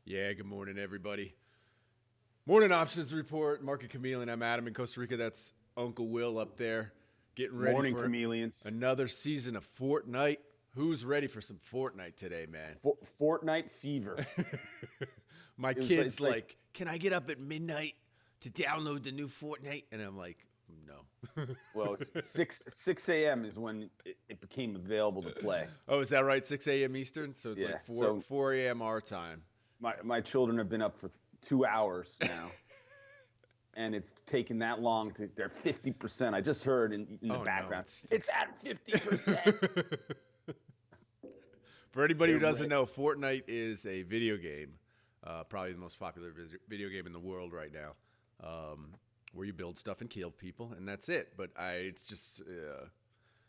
Yeah, good morning, everybody. Morning options report. Market Chameleon. I'm Adam in Costa Rica. That's Uncle Will up there, getting ready Morning, for chameleons. another season of Fortnite. Who's ready for some Fortnite today, man? Fortnite fever. My kid's like, can I get up at midnight to download the new Fortnite? And I'm like, no. Well, 6 a.m. is when it became available to play. Oh, is that right? 6 a.m. Eastern? So it's like 4 a.m. our time. My children have been up for 2 hours now. And it's taken that long to, they're 50%. I just heard in the background, it's at 50%. For anybody who doesn't know, Fortnite is a video game, probably the most popular video game in the world right now, where you build stuff and kill people, and that's it. But it's just...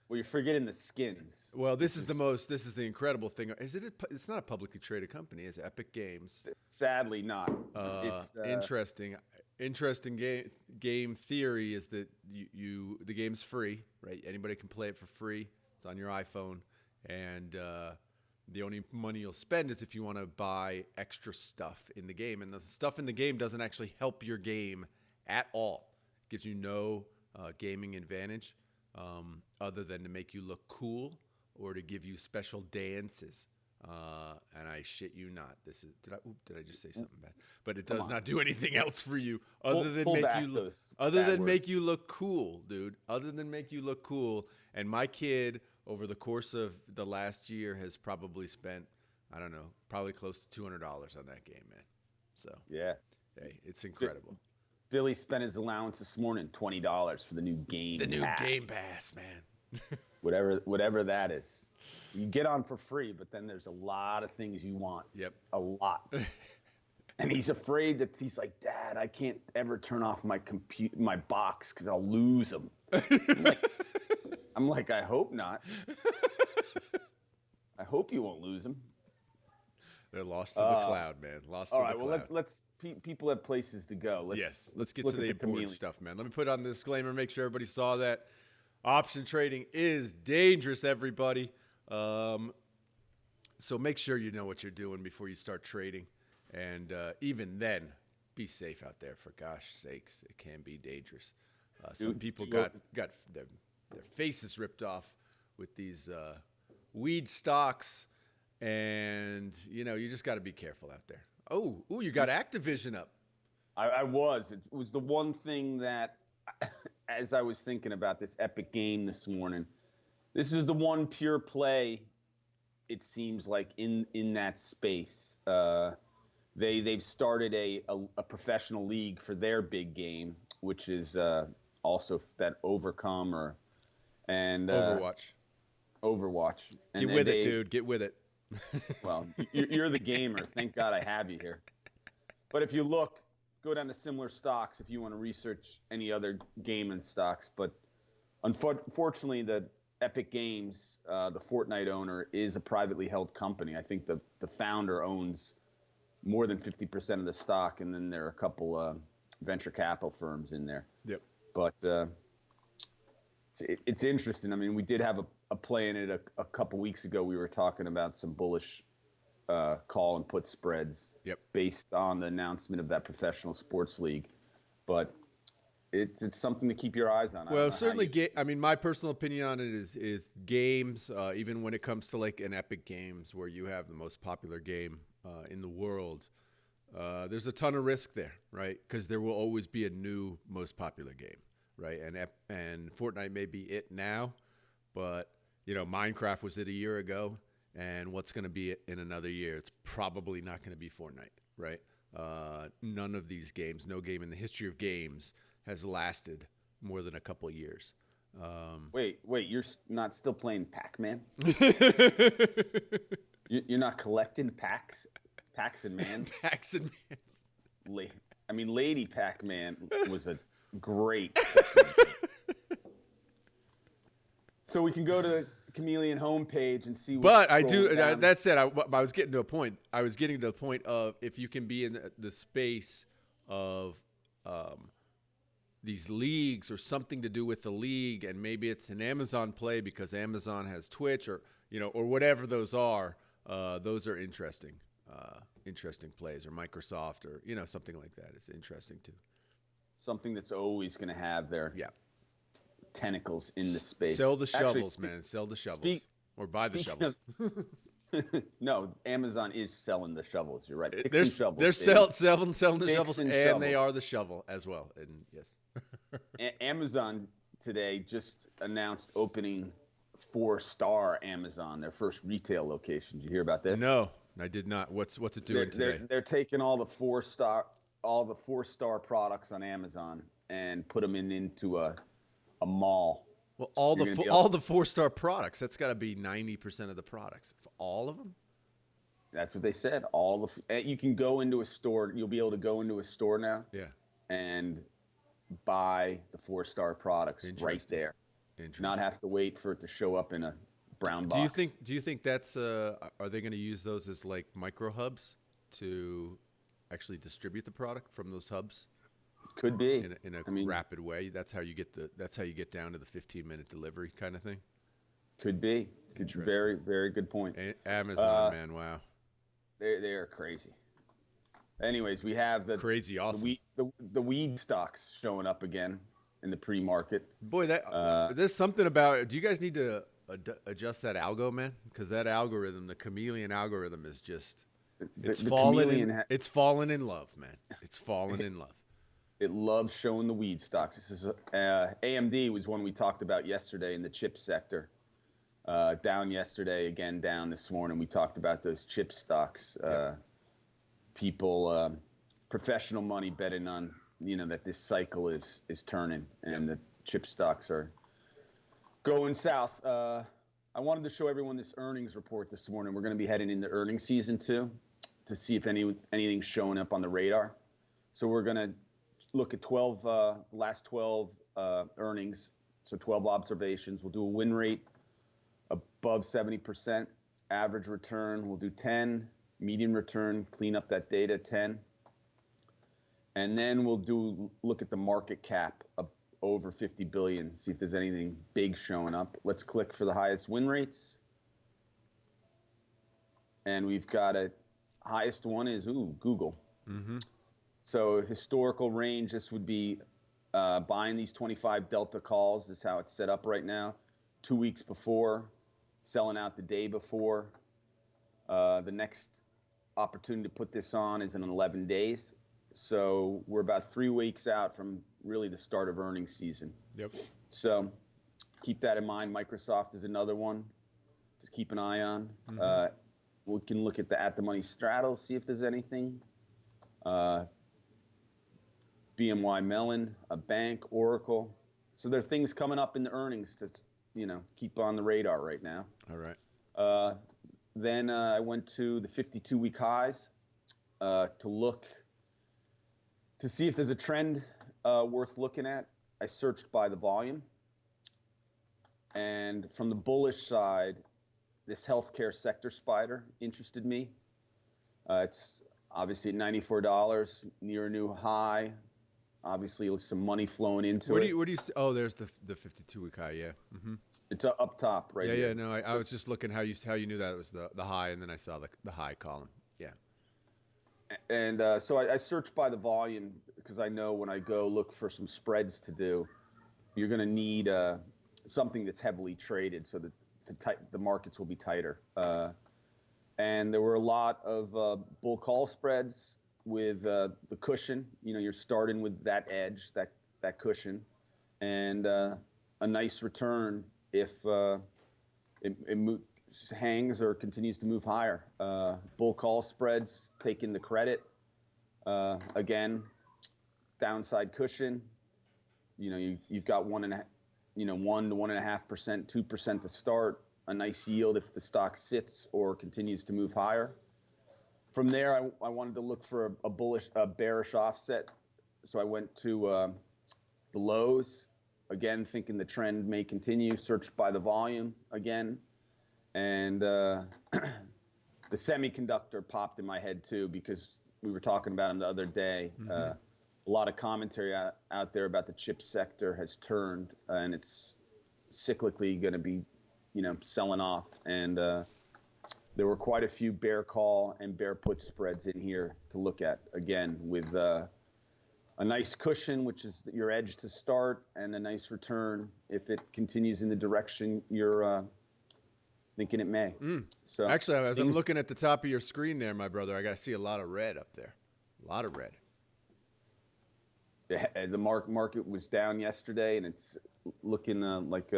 Well, you're forgetting the skins. Well, this is the incredible thing. It's not a publicly traded company, it's Epic Games. Sadly not. It's interesting game theory is that the game's free, right? Anybody can play it for free. It's on your iPhone, and the only money you'll spend is if you want to buy extra stuff in the game, and the stuff in the game doesn't actually help your game at all. It gives you no gaming advantage other than to make you look cool or to give you special dances. And I shit you not. Did I just say something bad? But it does not do anything else for you other than make you look cool, dude. Other than make you look cool. And my kid, over the course of the last year, has probably spent, I don't know, probably close to $200 on that game, man. So yeah, hey, it's incredible. Billy spent his allowance this morning, $20 for the new game. The new Game Pass, man. whatever that is. You get on for free, but then there's a lot of things you want. Yep. A lot. And he's afraid that he's like, Dad, I can't ever turn off my box because I'll lose them. I'm like, I hope not. I hope you won't lose them. They're lost to the cloud, man. Lost to the cloud. Well, let's people have places to go. Let's get to the important stuff, man. Let me put on the disclaimer, make sure everybody saw that. Option trading is dangerous, everybody. So make sure you know what you're doing before you start trading. And even then, be safe out there. For gosh sakes, it can be dangerous. Some people got their faces ripped off with these weed stocks. And, you just got to be careful out there. Oh, you got Activision up. I was. It was the one thing that, as I was thinking about this Epic game this morning, this is the one pure play, it seems like, in that space. They've started a professional league for their big game, which is also that Overwatch. Get with it, dude. Get with it. Well, you're the gamer. Thank God I have you here. But if you look, go down to similar stocks if you want to research any other gaming stocks. But unfortunately, the Epic Games, the Fortnite owner, is a privately held company. I think the founder owns more than 50% of the stock, and then there are a couple venture capital firms in there. Yep. But it's interesting. I mean, we did have a play in it a couple weeks ago. We were talking about some bullish call and put spreads based on the announcement of that professional sports league. But it's something to keep your eyes on. Well, certainly, my personal opinion on it is games, even when it comes to like an Epic Games where you have the most popular game in the world, there's a ton of risk there, right? Because there will always be a new most popular game, right? And Fortnite may be it now, but Minecraft was it a year ago, and what's going to be it in another year? It's probably not going to be Fortnite, right? None of these games, no game in the history of games has lasted more than a couple of years. Wait, you're not still playing Pac-Man? You're not collecting packs and man? Packs and mans. Lady Pac-Man was a great. So we can go to the Chameleon homepage and see. But I do. That said, I was getting to a point. I was getting to the point of if you can be in the space of these leagues or something to do with the league, and maybe it's an Amazon play because Amazon has Twitch or whatever those are. Those are interesting. interesting plays, or Microsoft, or something like that. It's interesting too. Something that's always going to have their tentacles in the space. Sell the shovels, man. Sell the shovels, or buy the shovels. No, Amazon is selling the shovels. You're right. They're selling the shovels, and shovels. they are the shovel as well. And yes, Amazon today just announced opening 4-star Amazon, their first retail location. Did you hear about this? No, I did not. What's it doing today? They're taking all the 4-star products on Amazon and put them into a mall. Well, all the 4-star products. That's got to be 90% of the products. All of them. That's what they said. You can go into a store. You'll be able to go into a store now. Yeah. And buy the 4-star products right there. Not have to wait for it to show up in a brown box. Do you think that's are they going to use those as like micro hubs to actually distribute the product from those hubs? Could be in a rapid way. That's how you get down to the 15-minute delivery kind of thing. Could be. Very, very good point. Amazon, man, wow. They are crazy. Anyways, we have the crazy awesome. The weed stocks showing up again in the pre-market. Boy, there's something about. Do you guys need to adjust that algo, man? Because that algorithm, the chameleon algorithm, is just it's fallen in love, man. It's fallen in love. It loves showing the weed stocks. This is AMD was one we talked about yesterday in the chip sector. Down yesterday, again down this morning. We talked about those chip stocks. People, professional money betting on that this cycle is turning and the chip stocks are going south. I wanted to show everyone this earnings report this morning. We're going to be heading into earnings season too, to see if anything's showing up on the radar. So we're going to look at last 12 earnings, so 12 observations. We'll do a win rate above 70%, average return we'll do 10, median return, clean up that data 10, and then we'll look at the market cap of over 50 billion, see if there's anything big showing up. Let's click for the highest win rates, and we've got a highest one is Google. Mm-hmm. So historical range, this would be buying these 25 delta calls. This is how it's set up right now. 2 weeks before, selling out the day before. The next opportunity to put this on is in 11 days. So we're about 3 weeks out from really the start of earnings season. Yep. So keep that in mind. Microsoft is another one to keep an eye on. Mm-hmm. We can look at the at-the-money straddle, see if there's anything. BMY Mellon, a bank, Oracle. So there are things coming up in the earnings to, keep on the radar right now. All right. Then I went to the 52-week highs to see if there's a trend worth looking at. I searched by the volume. And from the bullish side, this healthcare sector spider interested me. It's obviously at $94, near a new high. Obviously, some money flowing into it. Where do you see? Oh, there's the 52-week high, yeah. Mm-hmm. It's up top, right? Yeah, no, I was just looking how you knew that it was the high, and then I saw the high column. Yeah. And so I searched by the volume because I know when I go look for some spreads to do, you're going to need something that's heavily traded so that the markets will be tighter. And there were a lot of bull call spreads with the cushion. You're starting with that edge, that cushion, and a nice return if it hangs or continues to move higher. Bull call spreads taking the credit. Again, downside cushion. You've got 1 to 1.5%, 2% to start. A nice yield if the stock sits or continues to move higher. From there, I wanted to look for a bearish offset, so I went to the lows. Again, thinking the trend may continue. Searched by the volume again, and the semiconductor popped in my head too because we were talking about him the other day. Mm-hmm. A lot of commentary out there about the chip sector has turned, and it's cyclically going to be, selling off. And there were quite a few bear call and bear put spreads in here to look at, again, with a nice cushion, which is your edge to start, and a nice return if it continues in the direction you're thinking it may. So actually, as I'm looking at the top of your screen there, my brother, I got to see a lot of red up there. A lot of red. The market was down yesterday, and it's looking like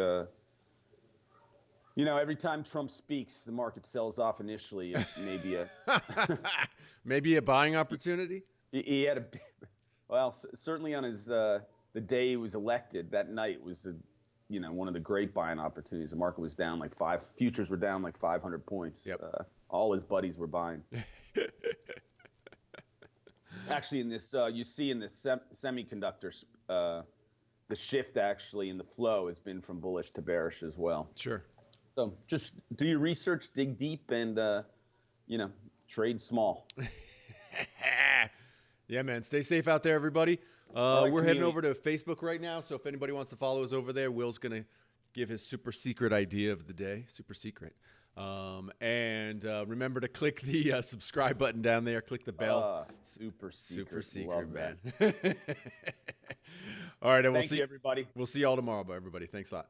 every time Trump speaks, the market sells off initially. Maybe maybe a buying opportunity. He had certainly on his the day he was elected. That night was one of the great buying opportunities. The market was down like futures were down like 500 points. Yep. All his buddies were buying. Actually, in this, you see in this semiconductors, the shift actually in the flow has been from bullish to bearish as well. Sure. So just do your research, dig deep, and trade small. Yeah, man. Stay safe out there, everybody. We're heading over to Facebook right now, so if anybody wants to follow us over there, Will's going to give his super secret idea of the day. Super secret. And remember to click the subscribe button down there. Click the bell. Super secret, love man. All right, and Thank you, everybody. We'll see you all tomorrow, everybody. Thanks a lot.